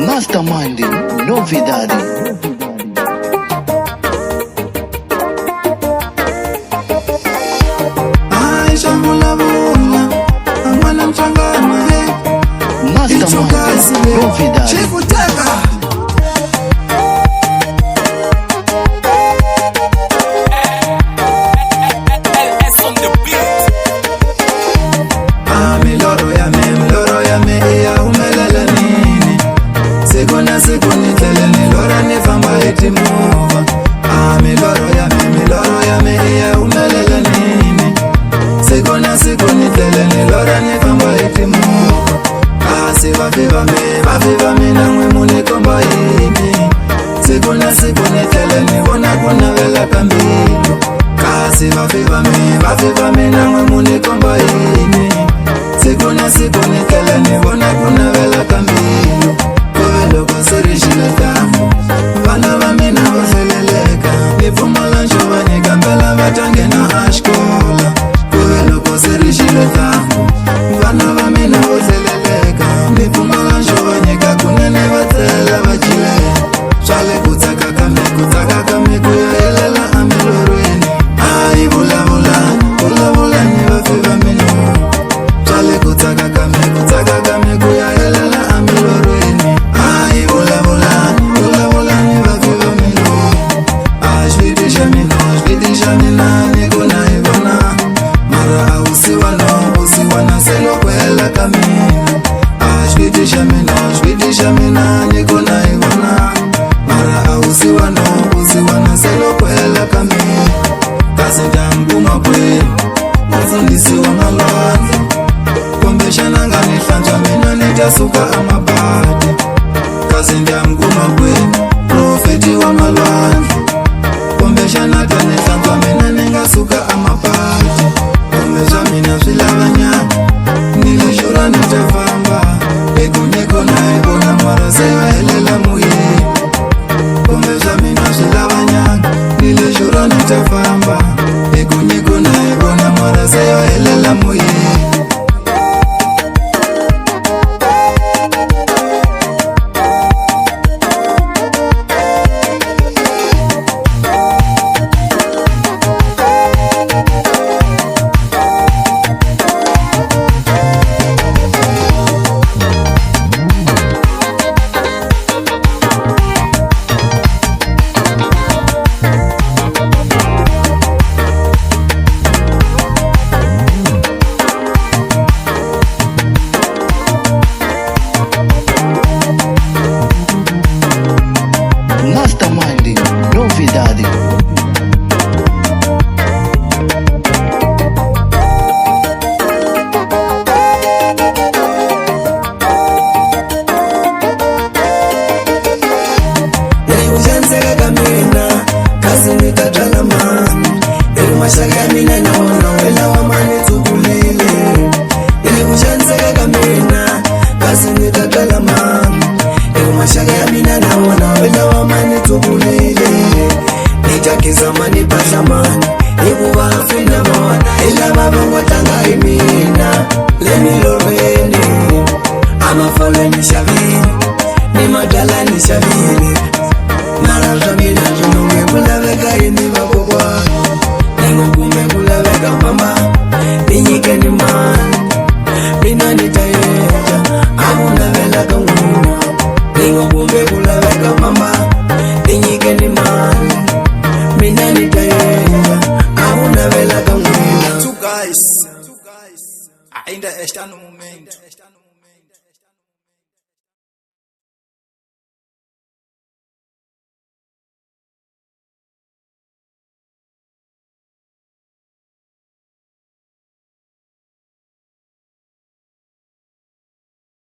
Mastermind, novidade. Mastermind, novidade. Viva me na mwe mune komba ini Sikuna tele ni wana kuna vela kambilo Kasi viva me na mwe mune komba ini Sikuna tele ni wana kuna vela kambilo Kovelo koseri shileta Vana vamina vaseleleka Nifumala njuvani kambela vatange na ashkola Kovelo koseri shileta Vana vamina vaseleleka Nifumala njuvani kakunene vatela vachile Shale kutaka kame kuyaelela amelorweni Ai vula ni vafiva minu Shale kutaka kame kuyaelela amelorweni Ai vula ni vafiva minu Ashvidisha mina nikuna ivona Mara usiwana selo kwela kamina Ashvidisha mina nikuna ivona Mara usiwana selo kwela kamina Kasi jamguma kwe Mufundisi wa malwanza Kombesha nangani hlanja mina nitasuka amabadi Kasi jamguma kwe Profeti wa malwanza Kombesha nangani hlanja mina ningasuka amabadi Kombesha mina zvilavanya Nilishura nitafamba Ekuniko na ibona mara sewa helela muhi Kombesha mina zvilavanya Nilishura nitafamba Ekuniko na ibona mara sewa helela muhi Mastermind, novidade. Nilikushanseka kamina Kazi nikatala mani Nilikumashaka mina naona Wela wa mani tubulile Nilikushanseka kamina Kazi nikatala mani Nilikumashaka mina naona Wela wa mani tubulile Nitakiza mani pasha mani Nikuwa hafina mwana Ila mabongo tanga imina Lemi loreni Amafole nishavini Ni madala nishavini Narashamina tununge kulaveka ini wakukwa Ningukume kulaveka mama Ninyike ni mani Mina nitayeja Amuna vela kanguna Ningukume kulaveka mama Ninyike ni mani Mina nitayeja Amuna vela kanguna Two guys ainda esta no momento